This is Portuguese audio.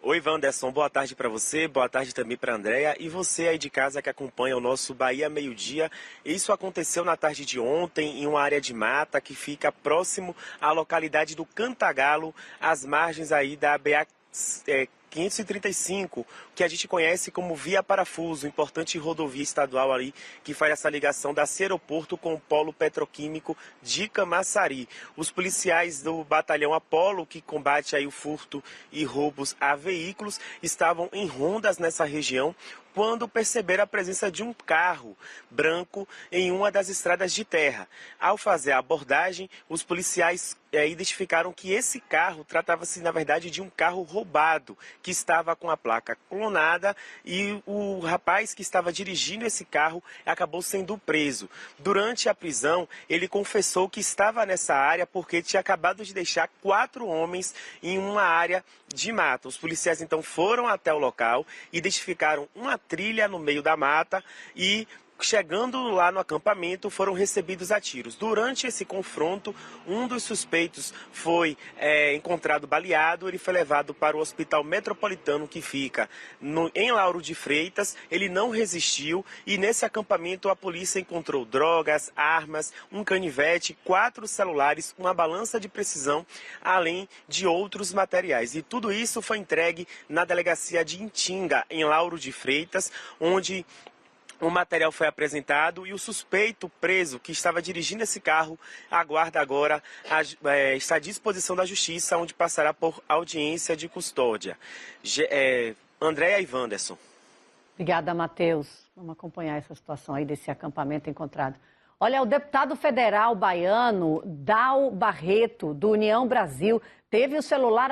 Oi, Wanderson, boa tarde para você, boa tarde também para a Andréia e você aí de casa que acompanha o nosso Bahia Meio-Dia. Isso aconteceu na tarde de ontem em uma área de mata que fica próximo à localidade do Cantagalo, às margens aí da BA 535, que a gente conhece como Via Parafuso, importante rodovia estadual ali que faz essa ligação da aeroporto com o polo petroquímico de Camaçari. Os policiais do batalhão Apolo, que combate aí o furto e roubos a veículos, estavam em rondas nessa região quando perceberam a presença de um carro branco em uma das estradas de terra. Ao fazer a abordagem, os policiais identificaram que esse carro tratava-se, na verdade, de um carro roubado, que estava com a placa clonada e o rapaz que estava dirigindo esse carro acabou sendo preso. Durante a prisão, ele confessou que estava nessa área porque tinha acabado de deixar 4 homens em uma área de mata. Os policiais, então, foram até o local, identificaram uma trilha no meio da mata e, chegando lá no acampamento, foram recebidos a tiros. Durante esse confronto, um dos suspeitos foi encontrado baleado. Ele foi levado para o Hospital Metropolitano, que fica em Lauro de Freitas. Ele não resistiu e nesse acampamento a polícia encontrou drogas, armas, um canivete, 4 celulares, uma balança de precisão, além de outros materiais. E tudo isso foi entregue na delegacia de Itinga, em Lauro de Freitas, onde o material foi apresentado e o suspeito preso, que estava dirigindo esse carro, aguarda agora, está à disposição da justiça, onde passará por audiência de custódia. Andréia e Wanderson. Obrigada, Matheus. Vamos acompanhar essa situação aí desse acampamento encontrado. Olha, o deputado federal baiano Dal Barreto, do União Brasil, teve o celular